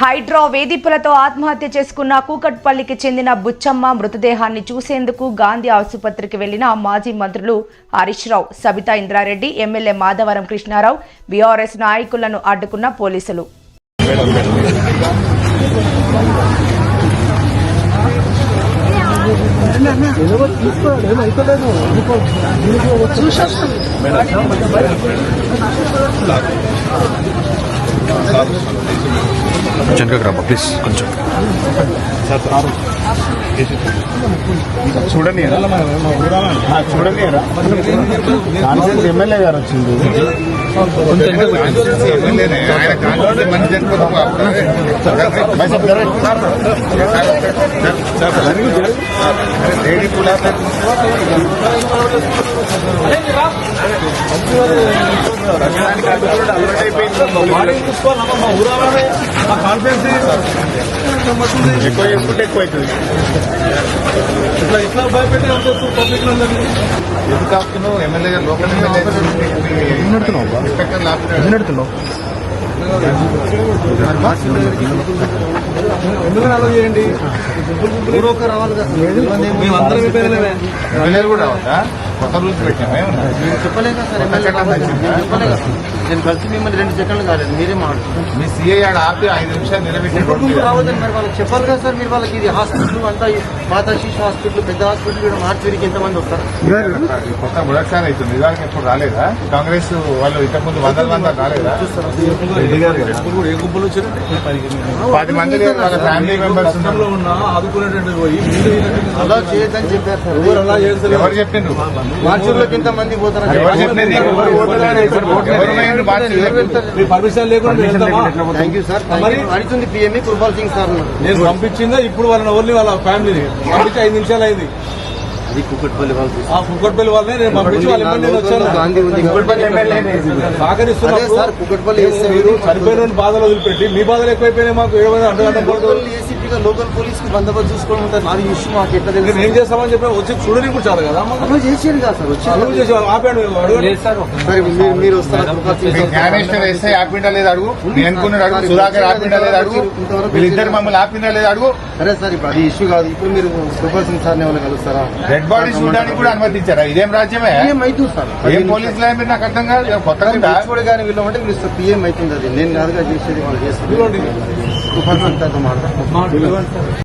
హైడ్రా వేధింపులతో ఆత్మహత్య చేసుకున్న కూకట్పల్లికి చెందిన బుచ్చమ్మ మృతదేహాన్ని చూసేందుకు గాంధీ ఆసుపత్రికి వెళ్లిన మాజీ మంత్రులు హరీష్ రావు, సబితా ఇంద్రారెడ్డి, ఎమ్మెల్యే మాధవరం కృష్ణారావు, బీఆర్ఎస్ నాయకులను అడ్డుకున్న పోలీసులు. ప్లీజ్ కొంచెం చూడండి చూడండి కాన్ఫరెన్స్ ఎమ్మెల్యే గారు వచ్చింది. ఎక్కువ చేసుకుంటే ఎక్కువ అవుతుంది. ఇట్లా భయపెట్టి పబ్లిక్ ఎందుకు ఆపుతున్నావు? ఎమ్మెల్యే గారు లోకల్ నడుతున్నావు ఎందుకని అలా చేయండి. రావాలి కదా, మేమందరం ఎమ్మెల్యేలు కూడా రావద్దా? కొత్త రూల్స్ పెట్టామే. చెప్పలేదు సార్, నేను కలిసి మిమ్మల్ని 2 సెకండ్లు కాలేదు, మీరే మాట్లాడుతున్నారు. మీ సీఐ ఆడ ఆపి 5 నిమిషాలు నిలబెట్టి రావద్దని మరి వాళ్ళకి చెప్పాలి కదా సార్. మీరు వాళ్ళకి ఇది హాస్పిటల్ అంతా పాత శిశు హాస్పిటల్, పెద్ద హాస్పిటల్ కూడా మార్చిరికి ఎంతమంది వస్తారు? కొత్త మొదటిసారి అవుతుంది. నిజానికి ఎప్పుడు రాలేదా? కాంగ్రెస్ వాళ్ళు ఇంతకుముందు 100 రాలేదా? ఏ గుంపులు వచ్చారు? 10 మంది వాళ్ళ ఫ్యామిలీ మెంబర్స్ ఉన్నా ఆదుకునేటువంటి అలా చేయొద్దని చెప్పారు సార్. ఎవరు చెప్పిండ్రు? మార్చిలోకి ఇంతమంది పోతారు. పర్మిషన్ లేకుండా థ్యాంక్ యూ సార్. అడుగుతుంది పిఎంఈ కృపాల్ సింగ్ సార్. నేను పంపించిందా ఇప్పుడు వాళ్ళని ఓన్లీ వాళ్ళ ఫ్యామిలీని పంపించి 5 నిమిషాలు అయింది. అది కుక్కట్పల్లి వాళ్ళు, కుక్కట్పల్లి వాళ్ళని నేను పంపించి వాళ్ళ ఎమ్మెల్యే వచ్చాను. సార్ కుక్కట్పల్లి మీరు చనిపోయిన బాధలు వదిలిపెట్టి మీ బాధలు ఎక్కువైపోయినాయి. మాకు ఏసీపీగా లోకల్ పోలీస్ కి బందోబస్తు చూసుకోవడం ఉంటుంది. నాది ఇష్యూ మాకు ఎట్లా తెలియదు. ఏం చేస్తామని చెప్పి వచ్చి చూడని కూడా చాలు కదా. చేసేది కాదు సార్, వచ్చి ఆపాడు. మీరు వస్తారు. జ్ఞానేశ్వర్ ఎస్ఐ ఆపిండా లేదు అడుగు, నేను అనుకున్నాడు అడుగు, సుధాకర్ ఆపిండా లేదు అడుగు, వీళ్ళిద్దరు మమ్మల్ని ఆపిందా లేదు అడుగు. సరే సార్, ఇప్పుడు అది ఇష్యూ కాదు. ఇప్పుడు మీరు కృపాల్ సింగ్ సార్ ఎవరు కలుస్తారా? డెడ్ బాడీ చూడడానికి కూడా అనుమతించారా? ఇదేం రాజ్యమే? అవుతుంది సార్. ఏం పోలీసులు మీరు నాకు అర్థం కాదు. కొత్తగా చూడ కానీ వీళ్ళు అంటే వీళ్ళు పిఎం అవుతుంది. అది నేను కాదుగా చేసేది, వాళ్ళు చేస్తారు. కృపాల్ సింగ్ సార్తో మాట్లాడారు.